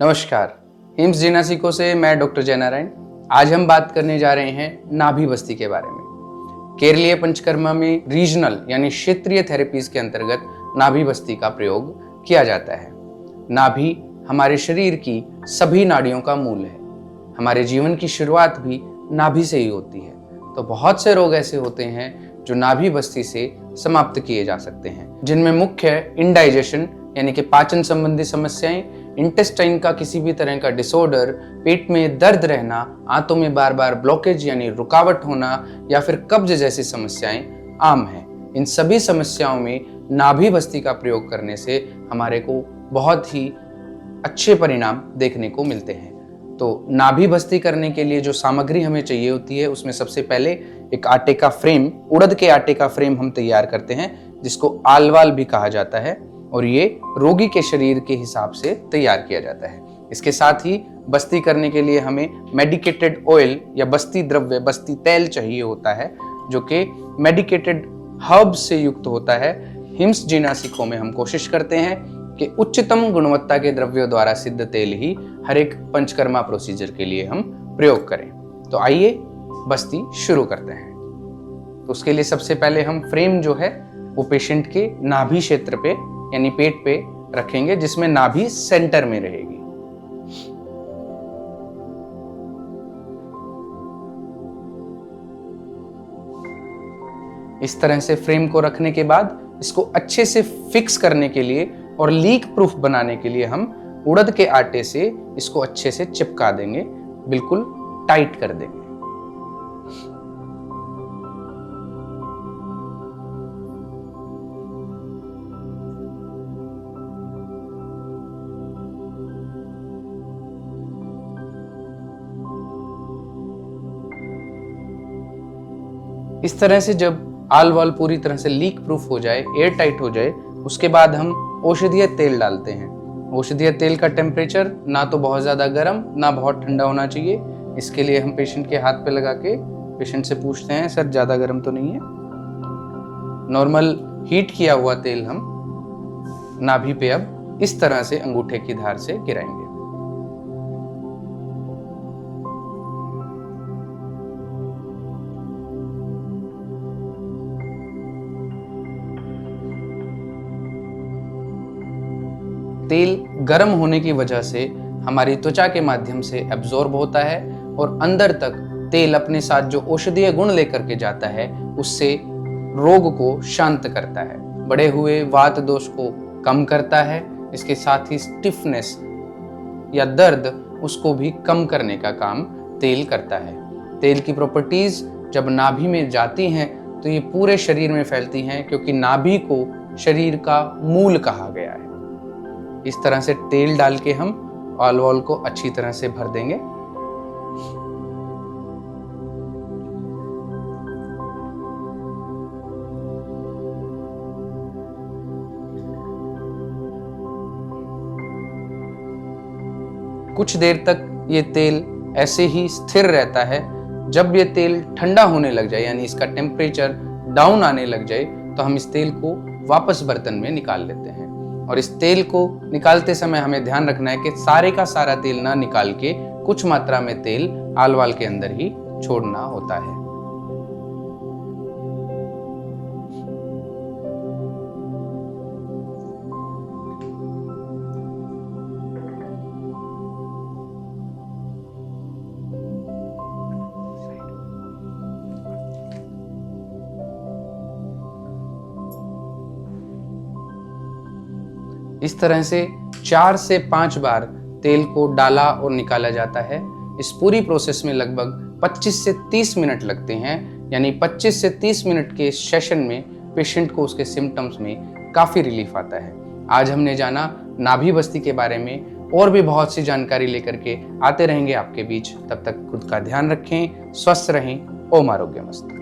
नमस्कार, हिम्स जिनासिको से मैं डॉक्टर जय नारायण। आज हम बात करने जा रहे हैं नाभि बस्ती के बारे में। केरलीय पंचकर्मा में रीजनल यानी क्षेत्रीय थेरेपीज के अंतर्गत नाभि बस्ती का प्रयोग किया जाता है। नाभि हमारे शरीर की सभी नाड़ियों का मूल है। हमारे जीवन की शुरुआत भी नाभि से ही होती है। तो बहुत से रोग ऐसे होते हैं जो नाभि बस्ती से समाप्त किए जा सकते हैं, जिनमें मुख्य इंडाइजेशन यानी कि पाचन संबंधी समस्याएं, इंटेस्टाइन का किसी भी तरह का डिसऑर्डर, पेट में दर्द रहना, आंतों में बार बार ब्लॉकेज यानी रुकावट होना या फिर कब्ज जैसी समस्याएं आम हैं। इन सभी समस्याओं में नाभि बस्ती का प्रयोग करने से हमारे को बहुत ही अच्छे परिणाम देखने को मिलते हैं। तो नाभि बस्ती करने के लिए जो सामग्री हमें चाहिए होती है, उसमें सबसे पहले एक आटे का फ्रेम, उड़द के आटे का फ्रेम हम तैयार करते हैं, जिसको आलवाल भी कहा जाता है, और ये रोगी के शरीर के हिसाब से तैयार किया जाता है। इसके साथ ही बस्ती करने के लिए हमें मेडिकेटेड ऑयल या बस्ती द्रव्य, बस्ती तेल चाहिए होता है, जो कि मेडिकेटेड हर्ब्स से युक्त होता है। हिम्स जिनासिको में हम कोशिश करते हैं कि उच्चतम गुणवत्ता के द्रव्यों द्वारा सिद्ध तेल ही हर एक पंचकर्मा प्रोसीजर के लिए हम प्रयोग करें। तो आइए बस्ती शुरू करते हैं। तो उसके लिए सबसे पहले हम फ्रेम जो है वो पेशेंट के नाभि क्षेत्र पे यानी पेट पे रखेंगे, जिसमें नाभि सेंटर में रहेगी। इस तरह से फ्रेम को रखने के बाद इसको अच्छे से फिक्स करने के लिए और लीक प्रूफ बनाने के लिए हम उड़द के आटे से इसको अच्छे से चिपका देंगे, बिल्कुल टाइट कर देंगे। इस तरह से जब आल वाल पूरी तरह से लीक प्रूफ हो जाए, एयर टाइट हो जाए, उसके बाद हम औषधीय तेल डालते हैं। औषधीय तेल का टेम्परेचर ना तो बहुत ज़्यादा गर्म ना बहुत ठंडा होना चाहिए। इसके लिए हम पेशेंट के हाथ पे लगा के पेशेंट से पूछते हैं, सर ज़्यादा गर्म तो नहीं है? नॉर्मल हीट किया हुआ तेल हम नाभि पे अब इस तरह से अंगूठे की धार से गिराएंगे। तेल गर्म होने की वजह से हमारी त्वचा के माध्यम से एब्जॉर्ब होता है और अंदर तक तेल अपने साथ जो औषधीय गुण लेकर के जाता है, उससे रोग को शांत करता है, बढ़े हुए वात दोष को कम करता है। इसके साथ ही स्टिफनेस या दर्द, उसको भी कम करने का काम तेल करता है। तेल की प्रॉपर्टीज जब नाभि में जाती हैं तो ये पूरे शरीर में फैलती हैं, क्योंकि नाभि को शरीर का मूल कहा गया है। इस तरह से तेल डाल के हम ऑल वॉल को अच्छी तरह से भर देंगे। कुछ देर तक ये तेल ऐसे ही स्थिर रहता है। जब ये तेल ठंडा होने लग जाए यानी इसका टेम्परेचर डाउन आने लग जाए, तो हम इस तेल को वापस बर्तन में निकाल लेते हैं। और इस तेल को निकालते समय हमें ध्यान रखना है कि सारे का सारा तेल ना निकाल के कुछ मात्रा में तेल आलवाल के अंदर ही छोड़ना होता है। इस तरह से 4 से 5 बार तेल को डाला और निकाला जाता है। इस पूरी प्रोसेस में लगभग 25 से 30 मिनट लगते हैं, यानी 25 से 30 मिनट के सेशन में पेशेंट को उसके सिम्टम्स में काफ़ी रिलीफ आता है। आज हमने जाना नाभि बस्ती के बारे में, और भी बहुत सी जानकारी लेकर के आते रहेंगे आपके बीच। तब तक खुद का ध्यान रखें, स्वस्थ रहें। ओम आरोग्यमस्तु।